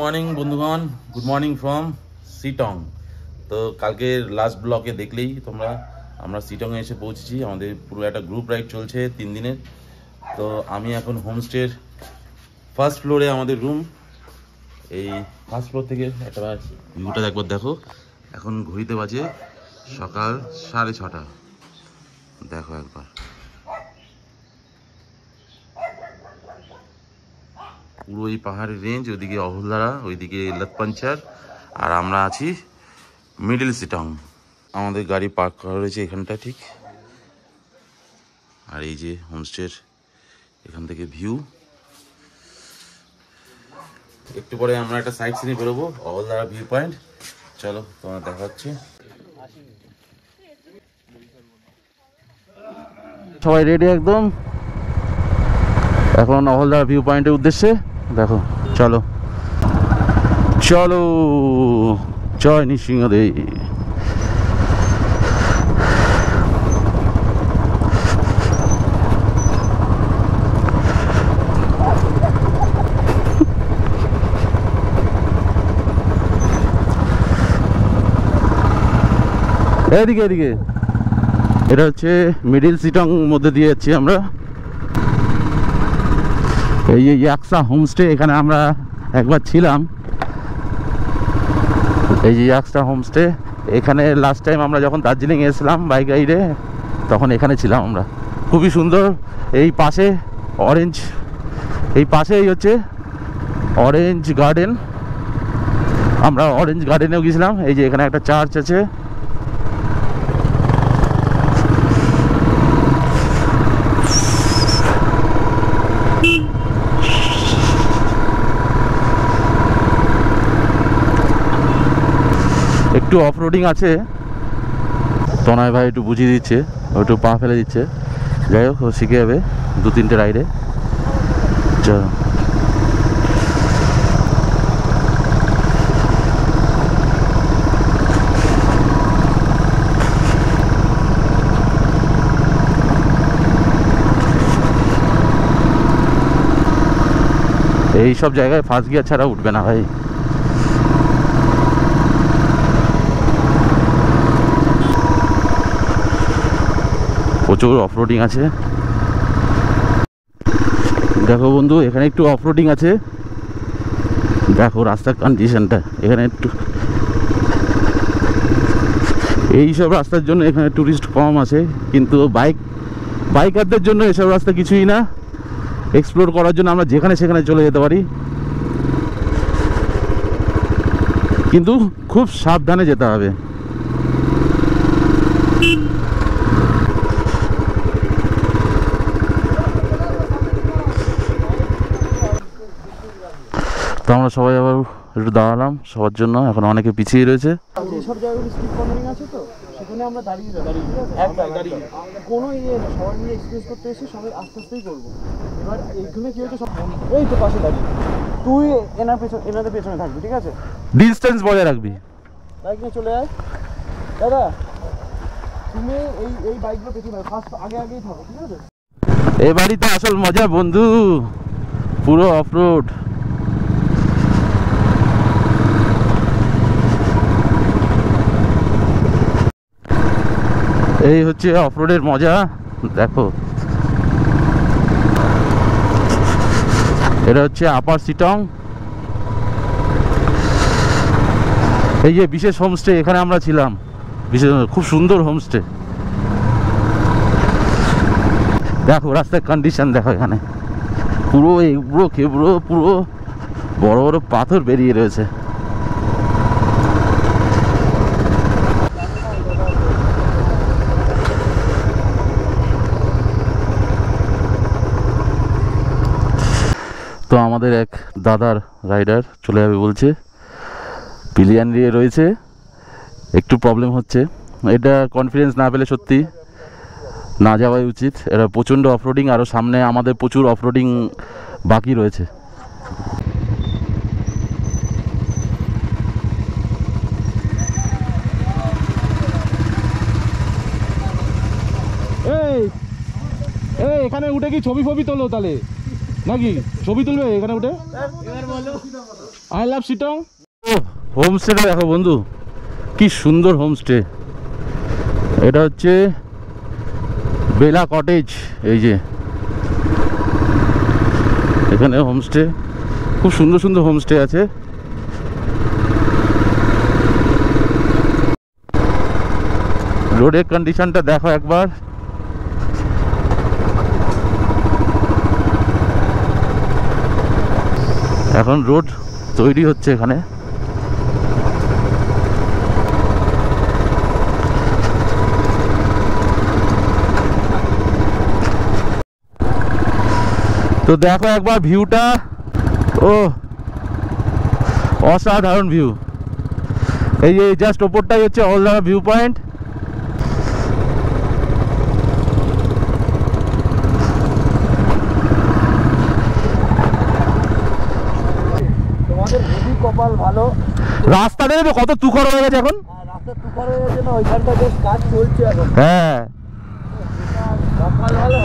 Morning বন্ধুগণ, good morning from Sittong. তো কালকের লাস্ট ব্লকে দেখলেই তোমরা আমরা শিটংয়ে এসে পৌঁছেছি। আমাদের পুরো একটা গ্রুপ রাইড চলছে 3 দিনের। তো আমি এখন হোমস্টের ফার্স্ট ফ্লোরে আমাদের রুম। এই ফার্স্ট ফ্লোর থেকে একটা ভিউটা একবার দেখো। এখন ঘড়িতে বাজে সকাল 6:30। দেখো একবার, পুরো এই পাহাড়ের রেঞ্জ, ওইদিকে অহলদারা, ওইদিকে লতপঞ্চার, আর আমরা আছি মিডল শিটং। আমাদের গাড়ি পার্ক করা রয়েছে এখানটা ঠিক। আর এই যে হোমস্টের এখান থেকে ভিউ। একটু পরে আমরা একটা সাইড সিনে বেরোবো, অহলদারা ভিউ পয়েন্ট। চলো তোমার দেখা হচ্ছে। সবাই রেডি একদম, এখন অহলদারা ভিউ পয়েন্টের উদ্দেশ্যে। দেখো, চলো চলো, জয় নৃসিংহদেব। এদিকে এদিকে, এটা হচ্ছে মিডিল শিটং মধ্যে দিয়ে যাচ্ছি আমরা। এই যে ইয়াকসা হোমস্টে, এখানে আমরা একবার ছিলাম। এই যে ইয়াকসা হোমস্টে, এখানে লাস্ট টাইম আমরা যখন দার্জিলিং এসেছিলাম বাইক রাইডে, তখন এখানে ছিলাম আমরা। খুবই সুন্দর। এই পাশে অরেঞ্জ, এই পাশেই হচ্ছে অরেঞ্জ গার্ডেন। আমরা অরেঞ্জ গার্ডেনেও গেছিলাম। এই যে এখানে একটা চার্চ আছে। একটু অফ রোডিং আছে, তনয় ভাই একটু বুঝিয়ে দিচ্ছে, ও একটু পা ফেলে দিচ্ছে। যাই হোক, ও শিখে যাবে 2-3টে রাইডে। চলো, এই সব জায়গায় ফার্স্ট গিয়ার ছাড়া উঠবে না ভাই। প্রচুর অফরোডিং আছে। দেখো বন্ধু, এখানে একটু অফরোডিং আছে। দেখো রাস্তার কন্ডিশনটা এখানে একটু, এইসব রাস্তার জন্য এখানে টুরিস্ট কম আছে, কিন্তু বাইকারদের জন্য এসব রাস্তা কিছুই না। এক্সপ্লোর করার জন্য আমরা যেখানে সেখানে চলে যেতে পারি, কিন্তু খুব সাবধানে যেতে হবে। তো আমরা সবাই আবার একটু দাঁড়ালাম সবার জন্য। এখন অনেকে পিছিয়ে রয়েছে। যেসব জায়গাগুলো স্পিড কর্নারিং আছে, তো সেখানে আমরা দাঁড়িয়ে কোনো ইয়ে না, সবাই মিলে এক্সপিরিয়েন্স করতে এসে সবাই আস্তে আস্তেই করবো। এবার এইখানে কি হচ্ছে, সব এই তো পাশে দাঁড়িয়ে, তুই এনাদের পেছনে থাকবি, ঠিক আছে? ডিস্টেন্স বজায় রাখবি। বাইক নিয়ে চলে আয় দাদা, তুমি এই বাইকগুলো পেছনে ফার্স্ট আগেই থাকো, ঠিক আছে? এই বাড়িতে আসল মজা বন্ধু, পুরো অফরোড। এই হচ্ছে অফরোডের মজা। দেখো, এটা হচ্ছে আপার শিটং। এই যে বিশেষ হোমস্টে, এখানে আমরা ছিলাম। বিশেষ, খুব সুন্দর হোমস্টে। দেখো রাস্তার কন্ডিশন দেখো, এখানে পুরো এবড়ো খেবড়ো, পুরো বড় বড় পাথর বেরিয়ে রয়েছে। তো আমাদের এক দাদার রাইডার চলে যাবে বলছে, পিলিয়ান দিয়ে রয়েছে, একটু প্রবলেম হচ্ছে। এটা কনফিডেন্স না পেলে সত্যি না যাওয়াই উচিত। এটা প্রচণ্ড অফরোডিং, আরও সামনে আমাদের প্রচুর অফরোডিং বাকি রয়েছে। এই এখানে উঠে কি ছবি ফবি তোলো তাহলে? নাকি ছবি তুলবে এখানে উঠে? I love Sittong. হোমস্টেটা দেখো বন্ধু, কি সুন্দর হোমস্টে। এটা হচ্ছে বেলা কটেজ। এই যে এখানে হোমস্টে, খুব সুন্দর সুন্দর হোমস্টে আছে। রোডের কন্ডিশনটা দেখো একবার। এখন রোড তৈরি হচ্ছে এখানে। তো দেখো একবার ভিউটা, ও অসাধারণ ভিউ। এই যে জাস্ট ওপরটাই হচ্ছে অলদারা ভিউ পয়েন্ট। তোমাদের খুবই কপাল ভালো, রাস্তা দেখবে কত তুখর হয়ে গেছে এখন। রাস্তা তুফার হয়ে গেছে না, ওইখানটা বেশ কাজ চলছে এখন। হ্যাঁ, কপাল ভালো,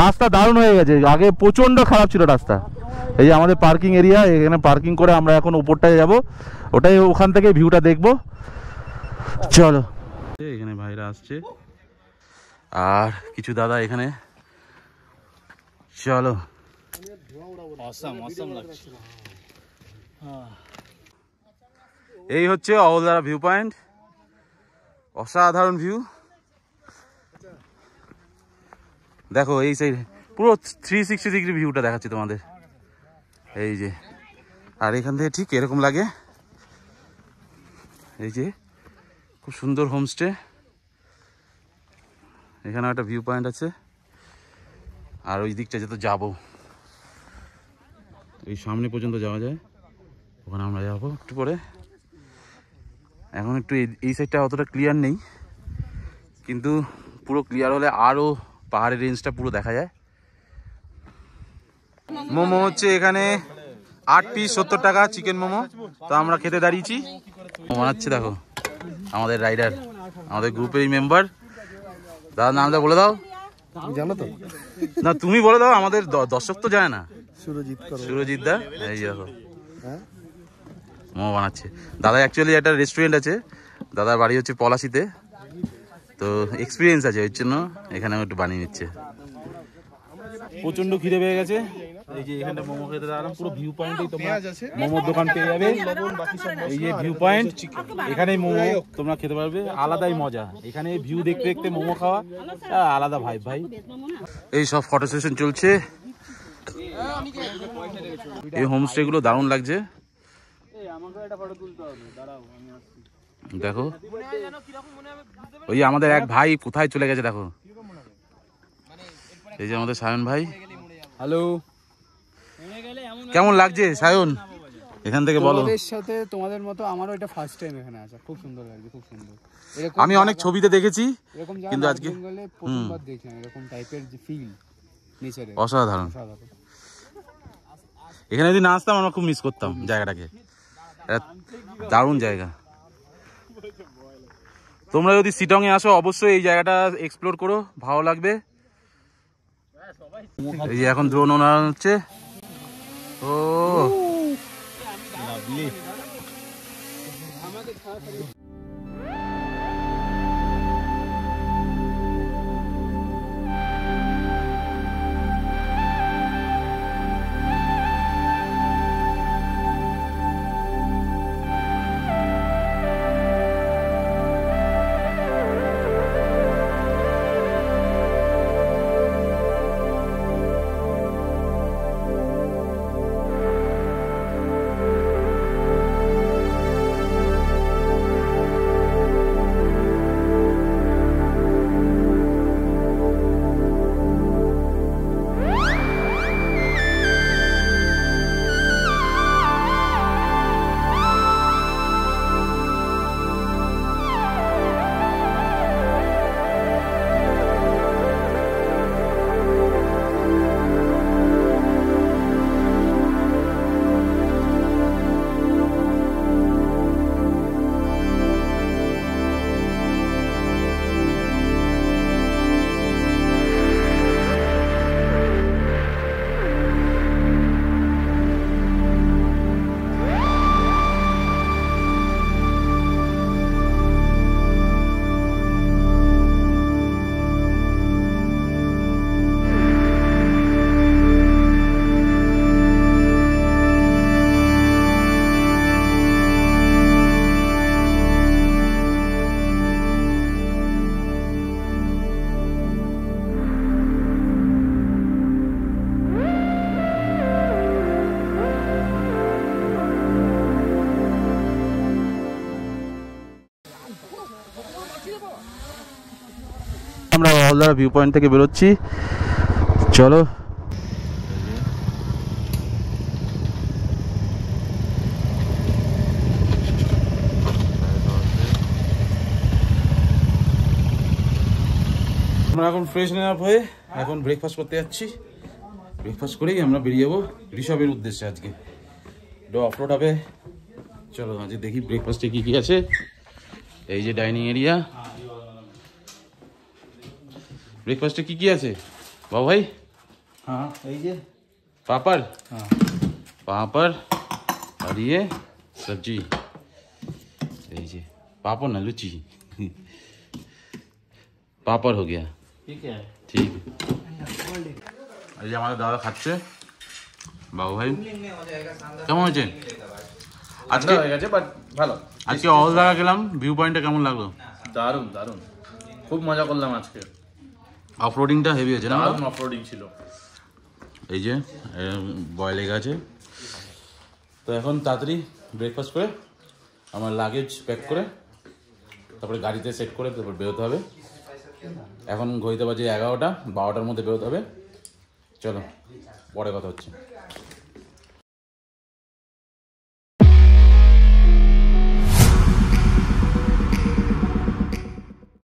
রাস্তা দারুণ হয়ে গেছে। আগে প্রচন্ড খারাপ ছিল রাস্তা। এই যে আমাদের পার্কিং এরিয়া, এখানে পার্কিং করে আমরা এখন উপরটায় যাব, ওটাই ওখান থেকে ভিউটা দেখবো। চলো, এখানে ভাইরা আসছে আর কিছু দাদা এখানে। চলো, এই হচ্ছে অওলদারা ভিউ পয়েন্ট। অসাধারণ ভিউ দেখো, এই সাইড পুরো 360 ডিগ্রি ভিউটা দেখাচ্ছি তোমাদের। এই যে, আর এখান থেকে ঠিক এরকম লাগে। এই যে খুব সুন্দর হোমস্টে, এখানে একটা ভিউ পয়েন্ট আছে। আর ওই দিকটা যেতে যাবো, এই সামনে পর্যন্ত যাওয়া যায়, ওখানে আমরা যাবো একটু পরে। এখন একটু এই সাইডটা অতটা ক্লিয়ার নেই, কিন্তু পুরো ক্লিয়ার হলে আরও পাহাড়ের রেঞ্জটা পুরো দেখা যায়। মোমো হচ্ছে এখানে 8 পিস 70 টাকা চিকেন মোমো। তো আমরা খেতে দাঁড়িয়েছি, বানাচ্ছে দেখো আমাদের রাইডার, আমাদের গ্রুপেরই মেম্বার। দাদা নামটা বলে দাও। জানো তো? না তুমি বলে দাও, আমাদের দর্শক তো যায় না। সুরজিৎ দা, এই দেখো মোমো বানাচ্ছে। দাদা অ্যাকচুয়ালি একটা রেস্টুরেন্ট আছে, দাদার বাড়ি হচ্ছে পলাশিতে, তো এক্সপিরিয়েন্স আছে, ওই জন্য এখানে একটু বানিয়ে নিচ্ছে। প্রচন্ড খিদে পেয়ে গেছে, এই যে এখানটা মোমো খেতে দাঁড়ালাম। পুরো ভিউ পয়েন্টেই তোমরা মোমোর দোকান পেয়ে যাবে। এই যে ভিউ পয়েন্ট, এখানেই মোমো তোমরা খেতে পারবে, আলাদাই মজা। এখানে ভিউ দেখতে দেখতে মোমো খাওয়া আলাদা ভাই ভাই। এই সব ফটো সেশন চলছে। এই হোমস্টে গুলো দারুণ লাগছে। দেখো ওই আমাদের এক ভাই কোথায় চলে গেছে দেখো। এই যে আমাদের সায়ন ভাই। হ্যালো, কেমন লাগছে সায়ন? এখান থেকে বলো। তোমাদের সাথে তোমাদের মতো আমারও এটা ফার্স্ট টাইম এখানে আসা, খুব সুন্দর লাগছে, খুব সুন্দর। আমি অনেক ছবিতে দেখেছি, এরকম কিন্তু আজকে প্রথমবার দেখলাম এরকম টাইপের যে ফিল নেচারে, অসাধারণ। এখানে যদি না আসতাম আমরা খুব মিস করতাম জায়গাটাকে, দারুণ জায়গা। তোমরা যদি শিটং এ আসো অবশ্যই এই জায়গাটা এক্সপ্লোর করো, ভালো লাগবে। এই যে এখন ড্রোন ওনার হচ্ছে। ও আমরা হলদারা ভিউ পয়েন্ট থেকে বেরোচ্ছি। চলো আমরা এখন ফ্রেশ আপ হয়ে এখন ব্রেকফাস্ট করতে যাচ্ছি। ব্রেকফাস্ট করেই আমরা বেরিয়ে যাবো ঋষভের উদ্দেশ্যে। আজকে অফরোড হবে। চলো আজকে দেখি ব্রেকফাস্টে কি কি আছে। এই যে ডাইনিং এরিয়া, ব্রেকফাস্টে কি কি আছে বাবু ভাই? হ্যাঁ এই যে पापड़, हाँ पापड़ और ये सब्जी, ये पापड़ ना लुची पापड़ हो गया। ठीक है ठीक है। ये हमारे दादा खाচ্ছে বাবু ভাই কেমন হয়েছে আজকে? হয়ে গেছে বাট ভালো। আজকে অল জায়গা গেলাম, ভিউ পয়েন্টটা কেমন লাগলো? দারুণ দারুণ, খুব মজা করলাম আজকে। অফরোডিংটা হেভি হয়েছে না? দারুণ অফরোডিং ছিল। এই যে বয় লেগে আছে। তো এখন তাড়াতাড়ি ব্রেকফাস্ট করে আমার লাগেজ প্যাক করে তারপরে গাড়িতে সেট করে তারপর বেরোতে হবে। এখন ঘড়িতে বাজে 11টা, 12টার মধ্যে বেরোতে হবে। চলো পরে কথা হচ্ছে।